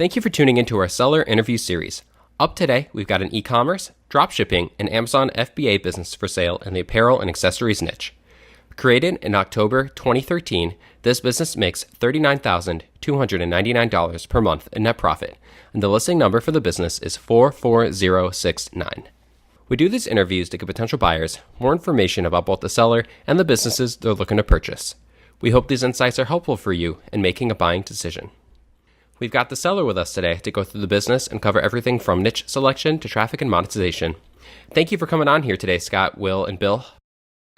Thank you for tuning into our seller interview series. Up today, we've got an e-commerce, dropshipping, and Amazon FBA business for sale in the apparel and accessories niche. Created in October 2013, this business makes $39,299 per month in net profit, and the listing number for the business is 44069. We do these interviews to give potential buyers more information about both the seller and the businesses they're looking to purchase. We hope these insights are helpful for you in making a buying decision. We've got the seller with us today to go through the business and cover everything from niche selection to traffic and monetization. Thank you for coming on here today, Scott, Will, and Bill.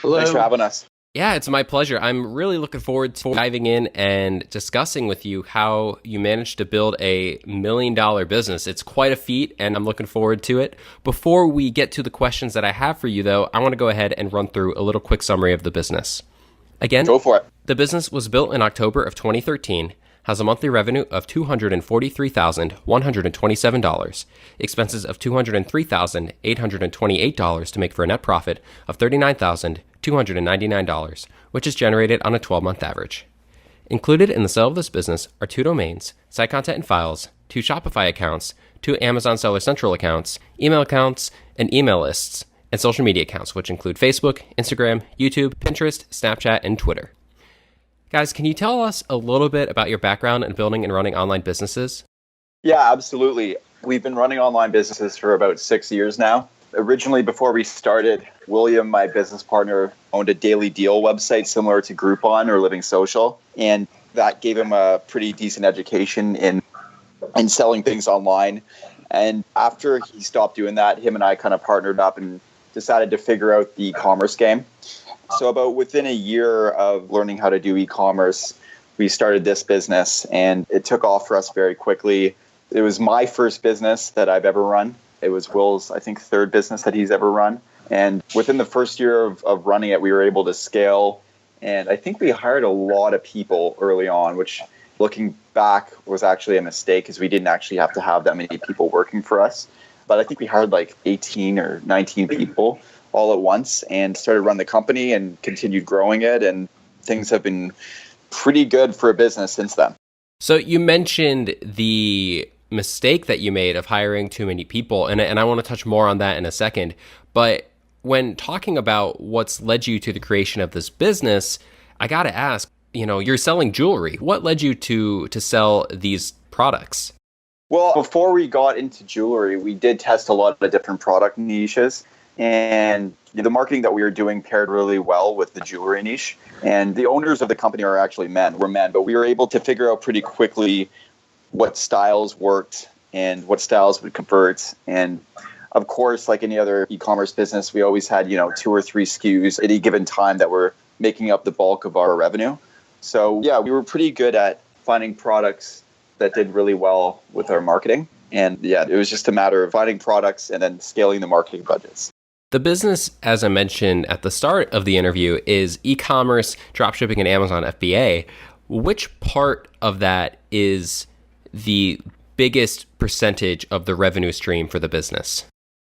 Hello. Thanks for having us. Yeah, it's my pleasure. I'm really looking forward to diving in and discussing with you how you managed to build a $1 million business. It's quite a feat, and I'm looking forward to it. Before we get to the questions that I have for you, though, I want to go ahead and run through a little quick summary of the business. Again, go for it. The business was built in October of 2013, has a monthly revenue of $243,127, expenses of $203,828 to make for a net profit of $39,299, which is generated on a 12-month average. Included in the sale of this business are 2 domains, site content and files, 2 Shopify accounts, 2 Amazon Seller Central accounts, email accounts, and email lists, and social media accounts, which include Facebook, Instagram, YouTube, Pinterest, Snapchat, and Twitter. Guys, can you tell us a little bit about your background in building and running online businesses? Yeah, absolutely. We've been running online businesses for about 6 years now. Originally, before we started, William, my business partner, owned a daily deal website similar to Groupon or Living Social. And that gave him a pretty decent education in selling things online. And after he stopped doing that, him and I kind of partnered up and decided to figure out the e-commerce game. So about within a year of learning how to do e-commerce, we started this business, and it took off for us very quickly. It was my first business that I've ever run. It was Will's, I think, 3rd business that he's ever run. And within the first year of running it, we were able to scale. And I think we hired a lot of people early on, which looking back was actually a mistake because we didn't actually have to have that many people working for us. But I think we hired like 18 or 19 people all at once and started running the company and continued growing it. And things have been pretty good for a business since then. So you mentioned the mistake that you made of hiring too many people, and I want to touch more on that in a second. But when talking about what's led you to the creation of this business, I got to ask, you're selling jewelry. What led you to sell these products? Well, before we got into jewelry, we did test a lot of different product niches. And the marketing that we were doing paired really well with the jewelry niche. And the owners of the company are actually men. We're men, but we were able to figure out pretty quickly what styles worked and what styles would convert. And of course, like any other e-commerce business, we always had, 2 or 3 SKUs at any given time that were making up the bulk of our revenue. So yeah, we were pretty good at finding products that did really well with our marketing. And yeah, it was just a matter of finding products and then scaling the marketing budgets. The business, as I mentioned at the start of the interview, is e-commerce, dropshipping, and Amazon FBA. Which part of that is the biggest percentage of the revenue stream for the business?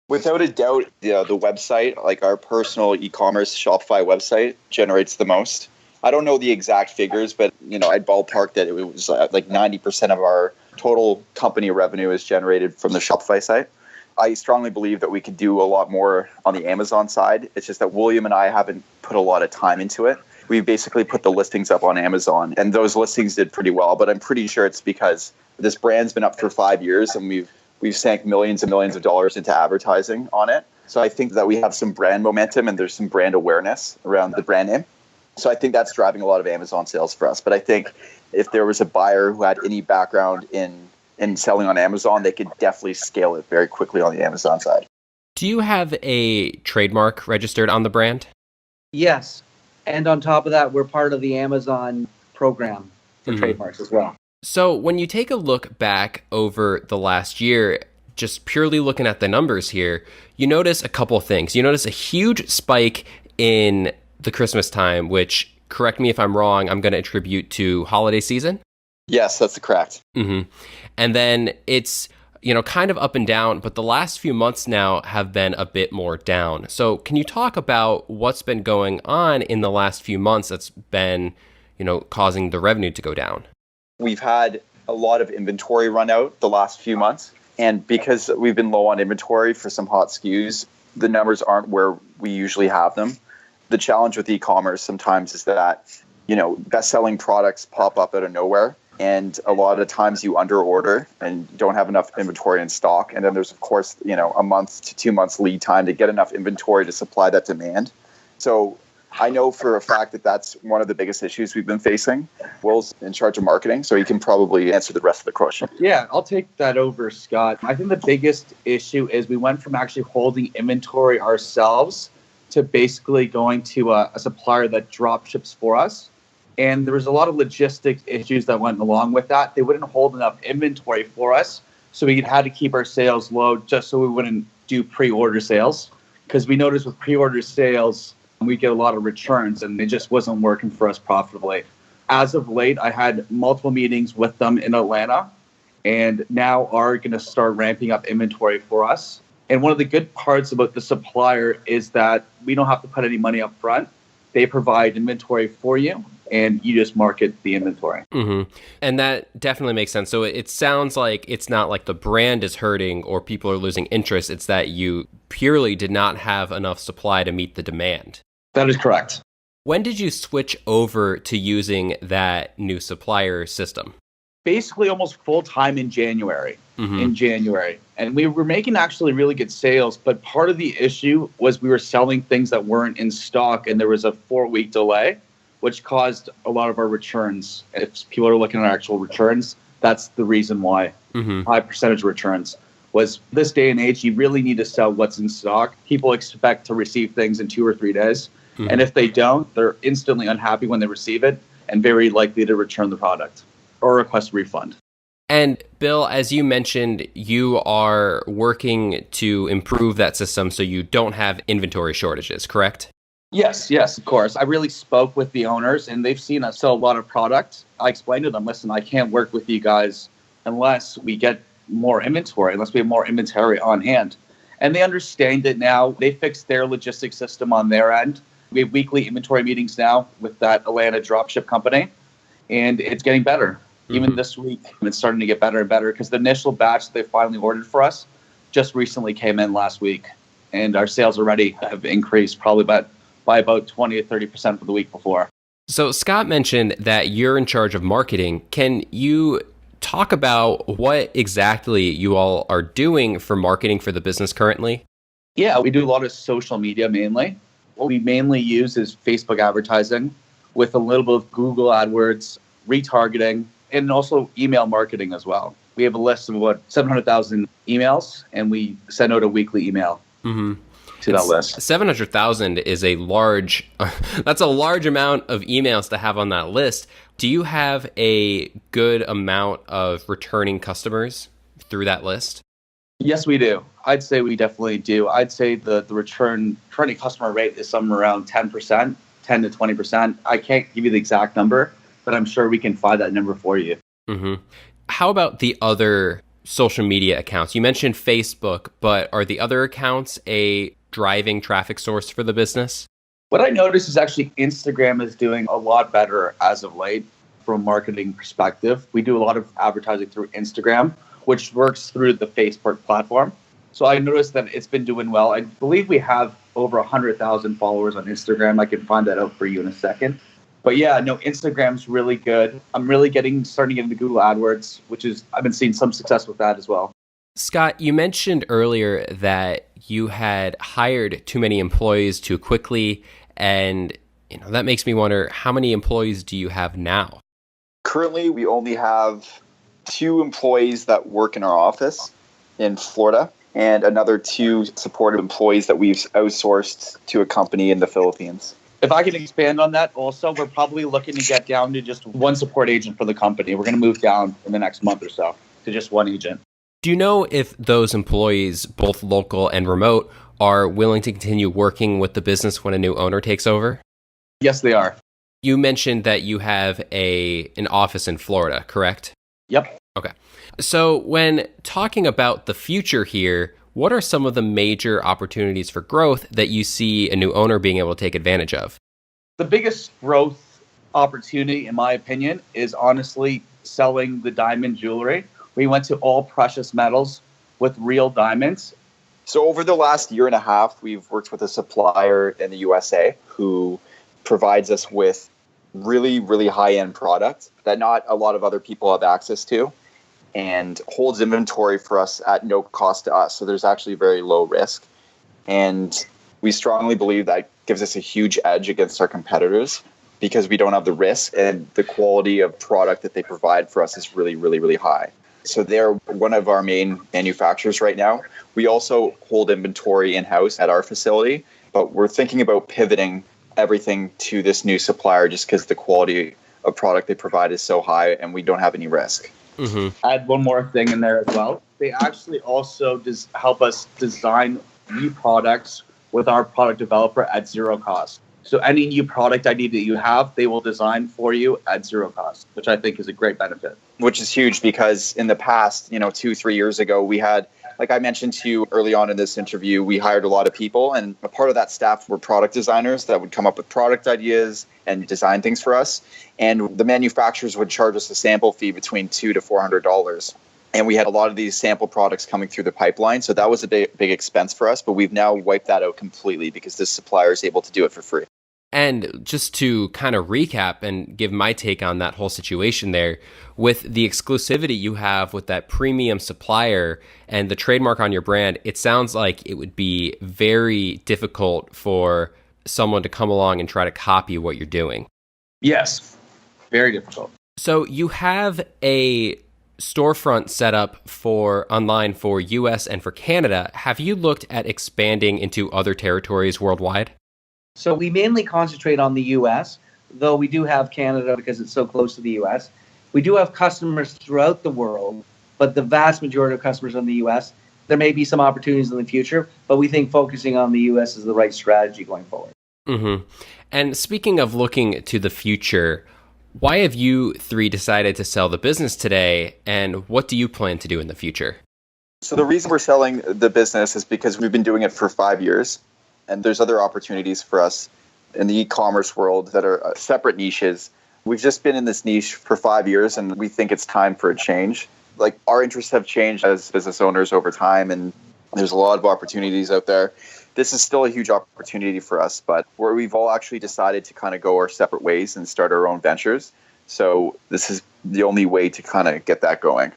Without a doubt, the website, like our personal e-commerce Shopify website, generates the most. I don't know the exact figures, but I'd ballpark that it was like 90% of our total company revenue is generated from the Shopify site. I strongly believe that we could do a lot more on the Amazon side. It's just that William and I haven't put a lot of time into it. We basically put the listings up on Amazon, and those listings did pretty well. But I'm pretty sure it's because this brand's been up for 5 years, and we've sank millions and millions of dollars into advertising on it. So I think that we have some brand momentum, and there's some brand awareness around the brand name. So I think that's driving a lot of Amazon sales for us. But I think if there was a buyer who had any background in selling on Amazon, they could definitely scale it very quickly on the Amazon side. Do you have a trademark registered on the brand? Yes. And on top of that, we're part of the Amazon program for trademarks as well. So when you take a look back over the last year, just purely looking at the numbers here, you notice a couple of things. You notice a huge spike in the Christmas time, which, correct me if I'm wrong, I'm going to attribute to holiday season. Yes, that's correct. Mm-hmm. And then it's, kind of up and down, but the last few months now have been a bit more down. So can you talk about what's been going on in the last few months that's been, causing the revenue to go down? We've had a lot of inventory run out the last few months. And because we've been low on inventory for some hot SKUs, the numbers aren't where we usually have them. The challenge with e-commerce sometimes is that, best-selling products pop up out of nowhere. And a lot of times you under order and don't have enough inventory in stock. And then there's, of course, a month to 2 months lead time to get enough inventory to supply that demand. So I know for a fact that that's one of the biggest issues we've been facing. Will's in charge of marketing, so he can probably answer the rest of the question. Yeah, I'll take that over, Scott. I think the biggest issue is we went from actually holding inventory ourselves to basically going to a supplier that drop ships for us. And there was a lot of logistics issues that went along with that. They wouldn't hold enough inventory for us, so we had to keep our sales low just so we wouldn't do pre-order sales. Because we noticed with pre-order sales, we get a lot of returns, and it just wasn't working for us profitably. As of late, I had multiple meetings with them in Atlanta, and now are going to start ramping up inventory for us. And one of the good parts about the supplier is that we don't have to put any money up front. They provide inventory for you, and you just market the inventory. Mm-hmm. And that definitely makes sense. So it sounds like it's not like the brand is hurting or people are losing interest. It's that you purely did not have enough supply to meet the demand. That is correct. When did you switch over to using that new supplier system? Basically almost full-time in January. Mm-hmm. And we were making actually really good sales, but part of the issue was we were selling things that weren't in stock, and there was a 4-week delay, which caused a lot of our returns. If people are looking at actual returns, that's the reason why. Mm-hmm. High percentage returns was this day and age, you really need to sell what's in stock. People expect to receive things in 2 or 3 days. Mm-hmm. And if they don't, they're instantly unhappy when they receive it and very likely to return the product or request a refund. And Bill, as you mentioned, you are working to improve that system so you don't have inventory shortages, correct? Yes, of course. I really spoke with the owners, and they've seen us sell a lot of product. I explained to them, listen, I can't work with you guys unless we get more inventory, unless we have more inventory on hand. And they understand it now. They fixed their logistics system on their end. We have weekly inventory meetings now with that Atlanta dropship company, and it's getting better. Even this week, it's starting to get better and better because the initial batch that they finally ordered for us just recently came in last week. And our sales already have increased probably by about 20 to 30% for the week before. So Scott mentioned that you're in charge of marketing. Can you talk about what exactly you all are doing for marketing for the business currently? Yeah, we do a lot of social media mainly. What we mainly use is Facebook advertising with a little bit of Google AdWords, retargeting, and also email marketing as well. We have a list of about 700,000 emails, and we send out a weekly email to that list. 700,000 is a large, that's a large amount of emails to have on that list. Do you have a good amount of returning customers through that list? Yes, we do. I'd say we definitely do. I'd say the returning customer rate is somewhere around 10%, 10 to 20%. I can't give you the exact number, but I'm sure we can find that number for you. Mm-hmm. How about the other social media accounts? You mentioned Facebook, but are the other accounts a driving traffic source for the business? What I noticed is actually Instagram is doing a lot better as of late from a marketing perspective. We do a lot of advertising through Instagram, which works through the Facebook platform. So I noticed that it's been doing well. I believe we have over 100,000 followers on Instagram. I can find that out for you in a second. But yeah, no, Instagram's really good. I'm really starting to get into Google AdWords, I've been seeing some success with that as well. Scott, you mentioned earlier that you had hired too many employees too quickly, and that makes me wonder, how many employees do you have now? Currently, we only have 2 employees that work in our office in Florida and another 2 supportive employees that we've outsourced to a company in the Philippines. If I can expand on that also, we're probably looking to get down to just 1 support agent for the company. We're going to move down in the next month or so to just 1 agent. Do you know if those employees, both local and remote, are willing to continue working with the business when a new owner takes over? Yes, they are. You mentioned that you have an office in Florida, correct? Yep. Okay. So when talking about the future here, what are some of the major opportunities for growth that you see a new owner being able to take advantage of? The biggest growth opportunity, in my opinion, is honestly selling the diamond jewelry. We went to all precious metals with real diamonds. So over the last year and a half, we've worked with a supplier in the USA who provides us with really, really high-end product that not a lot of other people have access to, and holds inventory for us at no cost to us. So there's actually very low risk. And we strongly believe that gives us a huge edge against our competitors because we don't have the risk, and the quality of product that they provide for us is really, really, really high. So they're one of our main manufacturers right now. We also hold inventory in-house at our facility, but we're thinking about pivoting everything to this new supplier just because the quality of product they provide is so high and we don't have any risk. Mm-hmm. Add one more thing in there as well. They actually also help us design new products with our product developer at zero cost. So any new product idea that you have, they will design for you at zero cost, which I think is a great benefit. Which is huge because in the past, 2-3 years ago, we had, like I mentioned to you early on in this interview, we hired a lot of people, and a part of that staff were product designers that would come up with product ideas and design things for us. And the manufacturers would charge us a sample fee between $200 to $400. And we had a lot of these sample products coming through the pipeline. So that was a big expense for us. But we've now wiped that out completely because this supplier is able to do it for free. And just to kind of recap and give my take on that whole situation there, with the exclusivity you have with that premium supplier and the trademark on your brand, it sounds like it would be very difficult for someone to come along and try to copy what you're doing. Yes, very difficult. So you have a storefront set up for online for US and for Canada. Have you looked at expanding into other territories worldwide? So we mainly concentrate on the US, though we do have Canada because it's so close to the US. We do have customers throughout the world, but the vast majority of customers are in the US. There may be some opportunities in the future, but we think focusing on the US is the right strategy going forward. Mm-hmm. And speaking of looking to the future, why have you three decided to sell the business today, and what do you plan to do in the future? So the reason we're selling the business is because we've been doing it for 5 years. And there's other opportunities for us in the e-commerce world that are separate niches. We've just been in this niche for 5 years, and we think it's time for a change. Like, our interests have changed as business owners over time, and there's a lot of opportunities out there. This is still a huge opportunity for us, but where we've all actually decided to kind of go our separate ways and start our own ventures. So this is the only way to kind of get that going.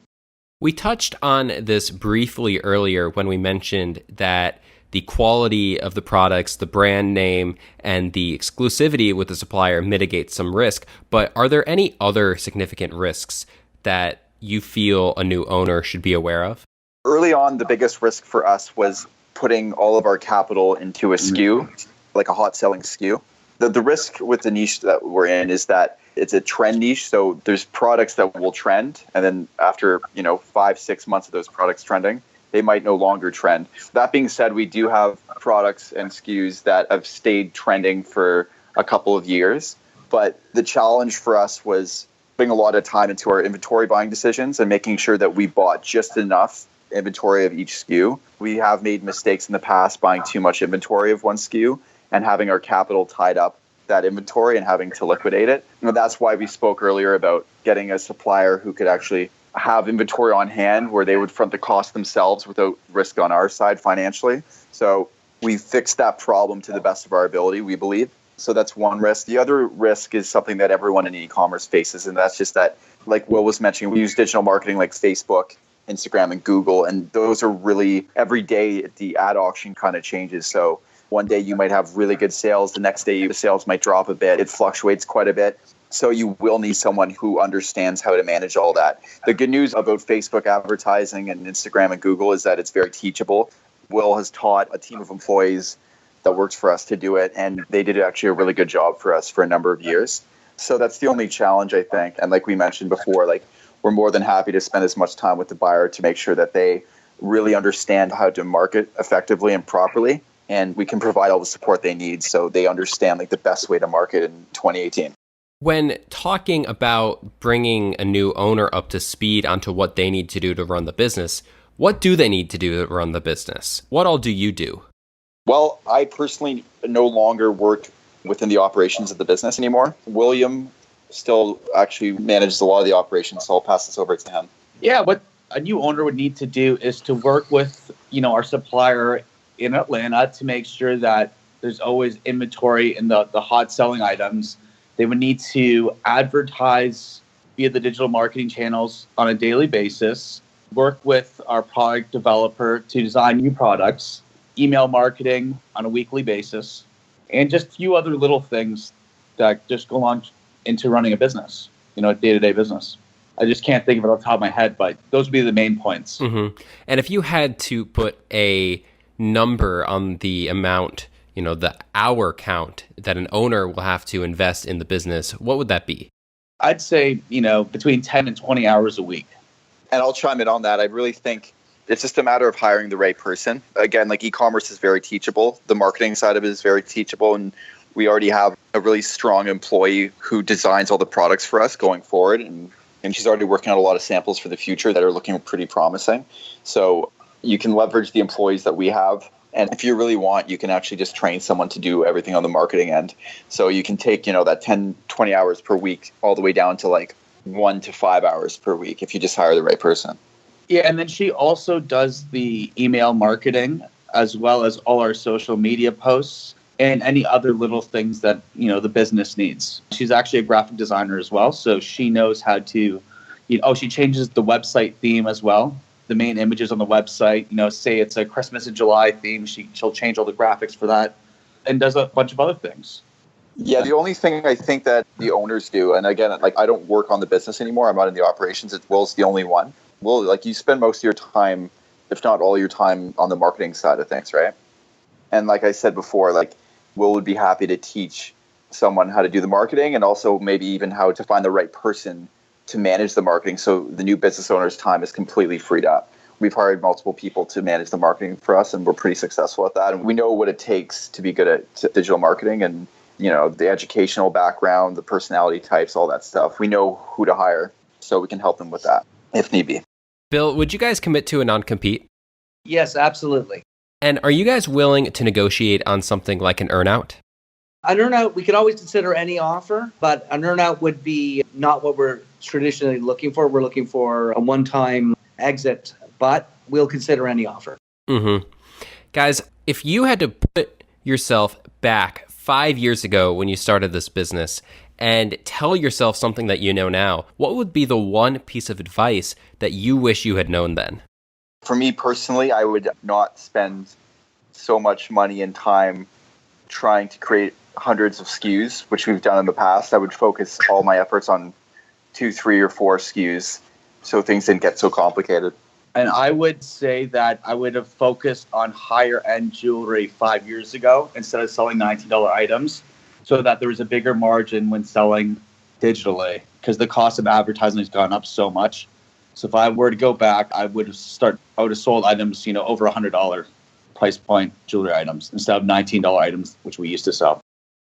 We touched on this briefly earlier when we mentioned that the quality of the products, the brand name, and the exclusivity with the supplier mitigates some risk. But are there any other significant risks that you feel a new owner should be aware of? Early on, the biggest risk for us was putting all of our capital into a SKU, like a hot selling SKU. The risk with the niche that we're in is that it's a trend niche. So there's products that will trend. And then after, 5-6 months of those products trending, they might no longer trend. That being said, we do have products and SKUs that have stayed trending for a couple of years. But the challenge for us was putting a lot of time into our inventory buying decisions and making sure that we bought just enough inventory of each SKU. We have made mistakes in the past buying too much inventory of one SKU and having our capital tied up that inventory and having to liquidate it. That's why we spoke earlier about getting a supplier who could actually have inventory on hand where they would front the cost themselves without risk on our side financially. So we fixed that problem to the best of our ability, we believe. So that's one risk. The other risk is something that everyone in e-commerce faces, and that's just that, like Will was mentioning, we use digital marketing like Facebook, Instagram, and Google, and those are really, every day the ad auction kind of changes. So one day you might have really good sales, the next day the sales might drop a bit. It fluctuates quite a bit. So you will need someone who understands how to manage all that. The good news about Facebook advertising and Instagram and Google is that it's very teachable. Will has taught a team of employees that works for us to do it, and they did actually a really good job for us for a number of years. So that's the only challenge, I think. And like we mentioned before, we're more than happy to spend as much time with the buyer to make sure that they really understand how to market effectively and properly. And we can provide all the support they need so they understand the best way to market in 2018. When talking about bringing a new owner up to speed onto what they need to do to run the business, what do they need to do to run the business? What all do you do? Well, I personally no longer work within the operations of the business anymore. William still actually manages a lot of the operations, so I'll pass this over to him. Yeah, what a new owner would need to do is to work with, our supplier in Atlanta to make sure that there's always inventory in the hot selling items. They would need to advertise via the digital marketing channels on a daily basis, work with our product developer to design new products, email marketing on a weekly basis, and just a few other little things that just go along into running a business, a day-to-day business. I just can't think of it off the top of my head, but those would be the main points. Mm-hmm. And if you had to put a number on the amount, the hour count that an owner will have to invest in the business, what would that be? I'd say, between 10 and 20 hours a week. And I'll chime in on that. I really think it's just a matter of hiring the right person. Again, like e-commerce is very teachable. The marketing side of it is very teachable. And we already have a really strong employee who designs all the products for us going forward. And she's already working on a lot of samples for the future that are looking pretty promising. So you can leverage the employees that we have. And if you really want, you can actually just train someone to do everything on the marketing end. So you can take, that 10, 20 hours per week all the way down to like 1 to 5 hours per week if you just hire the right person. Yeah, and then she also does the email marketing as well as all our social media posts and any other little things that, the business needs. She's actually a graphic designer as well, so she knows how to, she changes the website theme as well. The main images on the website, say it's a Christmas in July theme, she'll change all the graphics for that and does a bunch of other things. Yeah, the only thing I think that the owners do, and again, like I don't work on the business anymore, I'm not in the operations, Will's the only one. Will, like you spend most of your time, if not all your time, on the marketing side of things, right? And like I said before, like Will would be happy to teach someone how to do the marketing and also maybe even how to find the right person to manage the marketing so the new business owner's time is completely freed up. We've hired multiple people to manage the marketing for us, and we're pretty successful at that. And we know what it takes to be good at digital marketing and, the educational background, the personality types, all that stuff. We know who to hire, so we can help them with that if need be. Bill, would you guys commit to a non-compete? Yes, absolutely. And are you guys willing to negotiate on something like an earnout? An earnout, we could always consider any offer, but an earnout would be not what we're traditionally looking for. We're looking for a one-time exit, but we'll consider any offer. Mm-hmm. Guys, if you had to put yourself back 5 years ago when you started this business and tell yourself something that you know now, what would be the one piece of advice that you wish you had known then? For me personally, I would not spend so much money and time trying to create hundreds of SKUs, which we've done in the past. I would focus all my efforts on 2, 3, or 4 SKUs so things didn't get so complicated. And I would say that I would have focused on higher end jewelry 5 years ago instead of selling $19 items so that there was a bigger margin when selling digitally because the cost of advertising has gone up so much. So if I were to go back, I would have sold items, over $100 price point jewelry items instead of $19 items, which we used to sell.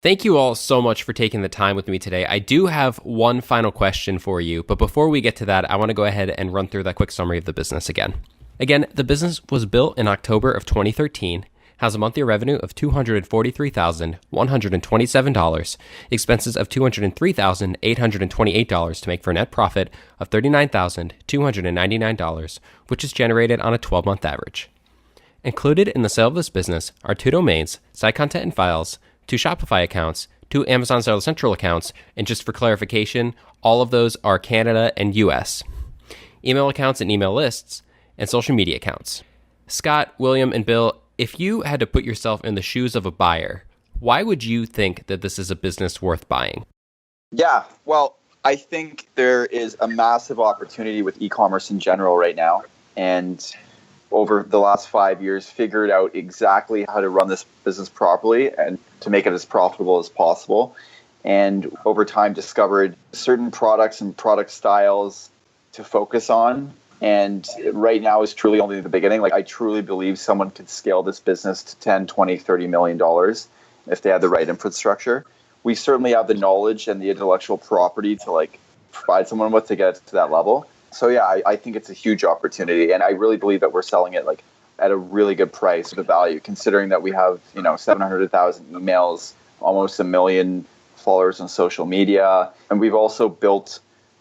Thank you all so much for taking the time with me today. I do have one final question for you, but before we get to that, I want to go ahead and run through that quick summary of the business again. Again, the business was built in October of 2013, has a monthly revenue of $243,127, expenses of $203,828 to make for a net profit of $39,299, which is generated on a 12-month average. Included in the sale of this business are 2 domains, site content and files, 2 Shopify accounts, 2 Amazon Seller Central accounts, and just for clarification, all of those are Canada and US. Email accounts and email lists, and social media accounts. Scott, William, and Bill, if you had to put yourself in the shoes of a buyer, why would you think that this is a business worth buying? Yeah, well, I think there is a massive opportunity with e-commerce in general right now. And over the last 5 years, figured out exactly how to run this business properly and to make it as profitable as possible. And over time, discovered certain products and product styles to focus on. And right now is truly only the beginning. Like I truly believe someone could scale this business to 10, 20, $30 million if they had the right infrastructure. We certainly have the knowledge and the intellectual property to provide someone with to get to that level. So yeah, I think it's a huge opportunity, and I really believe that we're selling it at a really good price, the value, considering that we have 700,000 emails, almost 1 million followers on social media. And we've also built,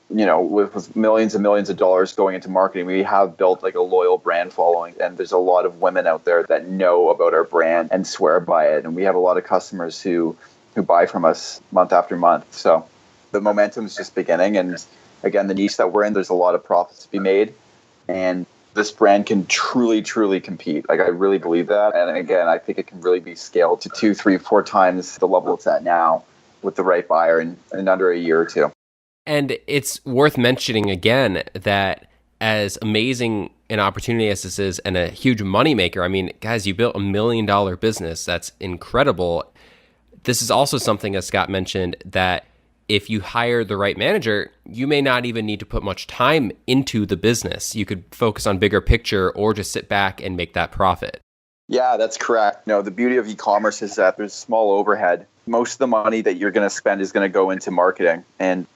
with millions and millions of dollars going into marketing, we have built like a loyal brand following. And there's a lot of women out there that know about our brand and swear by it. And we have a lot of customers who buy from us month after month. So the momentum is just beginning. And again, the niche that we're in, there's a lot of profits to be made. And this brand can truly, truly compete. Like, I really believe that. And again, I think it can really be scaled to 2, 3, 4 times the level it's at now with the right buyer in under a year or two. And it's worth mentioning again that as amazing an opportunity as this is and a huge moneymaker, I mean, guys, you built $1 million business. That's incredible. This is also something, as Scott mentioned, that if you hire the right manager, you may not even need to put much time into the business. You could focus on bigger picture or just sit back and make that profit. Yeah, that's correct. The beauty of e-commerce is that there's small overhead. Most of the money that you're going to spend is going to go into marketing. And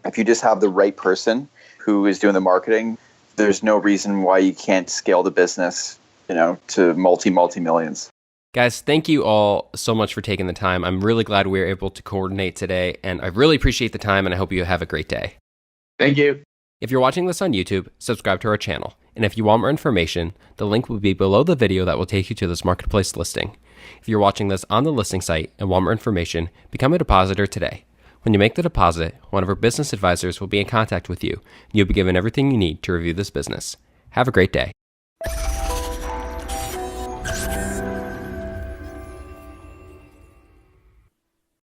if you just have the right person who is doing the marketing, there's no reason why you can't scale the business, to multi-millions. Guys, thank you all so much for taking the time. I'm really glad we were able to coordinate today, and I really appreciate the time, and I hope you have a great day. Thank you. If you're watching this on YouTube, subscribe to our channel. And if you want more information, the link will be below the video that will take you to this marketplace listing. If you're watching this on the listing site and want more information, become a depositor today. When you make the deposit, one of our business advisors will be in contact with you, and you'll be given everything you need to review this business. Have a great day.